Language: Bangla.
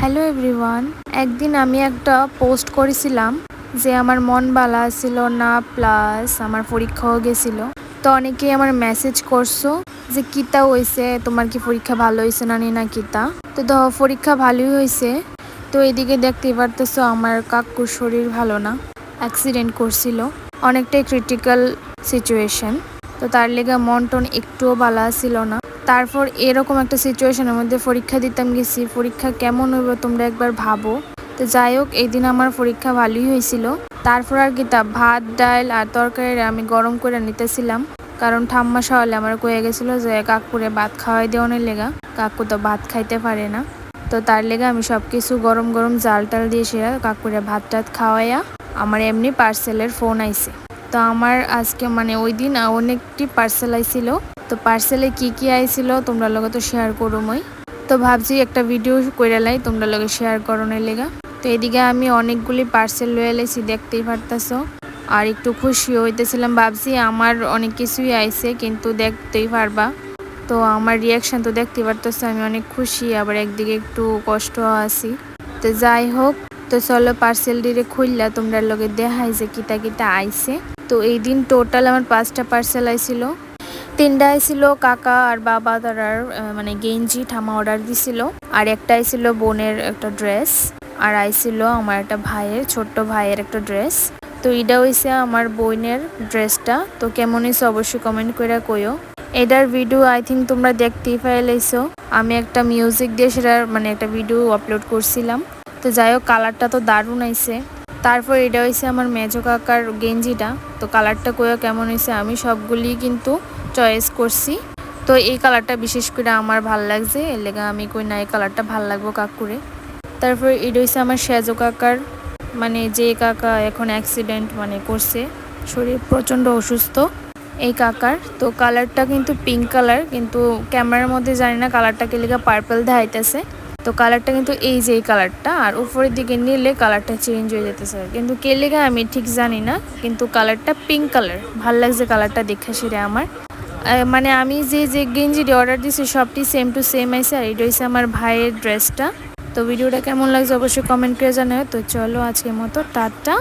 Hello everyone. একদিন আমি একটা পোস্ট করেছিলাম যে আমার মন ভালো ছিল না, প্লাস আমার পরীক্ষাও গেছিল। তো অনেকেই আমার মেসেজ করছো যে কিতা হয়েছে, তোমার কি পরীক্ষা ভালো হয়েছে না না কিতা। তো পরীক্ষা ভালোই হয়েছে। তো এদিকে দেখতেই পারতেছো আমার কাকুর শরীর ভালো না, অ্যাক্সিডেন্ট করছিল, অনেকটাই ক্রিটিক্যাল সিচুয়েশন। তো তার লেগে মন টন একটুও ভালো ছিল না। তারপর এরকম একটা সিচুয়েশনের মধ্যে পরীক্ষা দিতাম গেছি, পরীক্ষা কেমন হইব তোমরা একবার ভাবো। তো যাই হোক, এই দিন আমার পরীক্ষা ভালোই হয়েছিল। তারপর আর কি ভাত ডাল আর তরকারি আমি গরম করে নিতেছিলাম, কারণ ঠাম্মা সকালে আমার কয়ে গেছিলো যে কাকুরে ভাত খাওয়াই দেওয়ানোর লেগা, কাকু তো ভাত খাইতে পারে না। তো তার লেগে আমি সব কিছু গরম গরম জাল টাল দিয়ে সেরা কাকুরে ভাত টাত খাওয়াইয়া আমার এমনি পার্সেলের ফোন আইছে। তো আমার আজকে ওই দিন অনেকটি পার্সেল আইছিল। তো পার্সেলে কি আইছিল তোমরা লগে তো শেয়ার করুমই। তো ভাবছি একটা ভিডিও করে লাই তোমরা লগে শেয়ার করনের লেগা। তো এদিকে আমি অনেকগুলি পার্সেল লয়ে এলাইছি, দেখতেই পারতাছো। আর একটু খুশি হইতেছিলাম, ভাবছি আমার অনেক কিছুই আইছে, কিন্তু দেখতেই পারবা। তো আমার রিয়াকশান তো দেখতেই পারতেছো, আমি অনেক খুশি, আবার একদিকে একটু কষ্ট আছি। তো যাই হোক, তো চলো পার্সেল ডিরে খুললা তোমরা লগে দেখাই যে কিতা আইছে। তো এই দিন টোটাল আমার 5টা পার্সেল আইছিল। 3টা আইছিল কাকা আর বাবা তারার গেঞ্জি ঠামা অর্ডার দিছিল, আর একটা আইছিল বোনের একটা ড্রেস, আর আইছিল আমার একটা ছোট্ট ভাইয়ের একটা ড্রেস। তো এটা হইছে আমার বোনের ড্রেসটা। তো কেমন হয়েছে অবশ্যই কমেন্ট করে কইও। এটার ভিডিও আই থিঙ্ক তোমরা দেখতেই পাইলাইছো, আমি একটা মিউজিক দিয়ে সেটার একটা ভিডিও আপলোড করছিলাম। তো যাই হোক, কালারটা তো দারুণ আইছে। তারপর এটা হয়েছে আমার মেজো কাকার গেঞ্জিটা। তো কালারটা কইও কেমন হয়েছে, আমি সবগুলি কিন্তু চয়েস করছি। তো এই কালারটা বিশেষ করে আমার ভাল লাগছে, এর লেগে আমি কই না এই কালারটা ভাল লাগবো কাকুরে। তারপর এটা হয়েছে আমার সেজো কাকার, যে কাকা এখন অ্যাক্সিডেন্ট করছে, শরীর প্রচণ্ড অসুস্থ এই কাকার। তো কালারটা কিন্তু পিঙ্ক কালার, কিন্তু ক্যামেরার মধ্যে জানি না কালারটা কে লেগে পার্পল দেখাইতেছে। তো কালারটা কিন্তু এই যে এই কালারটা, আর উপরের দিকে নিলে কালারটা চেঞ্জ হয়ে যেতেছে, কিন্তু কে লেগে আমি ঠিক জানি না, কিন্তু কালারটা পিঙ্ক কালার। ভাল লাগছে কালারটা দেখে সেটা আমার। আমি যে গেঞ্জিটি অর্ডার দিয়েছি সবটি সেম টু সেম আইছে, আর এটা হচ্ছে আমার ভাইয়ের ড্রেসটা। তো ভিডিওটা কেমন লাগছে অবশ্যই কমেন্ট করে জানাও। তো চলো আজকের মতো টাটা।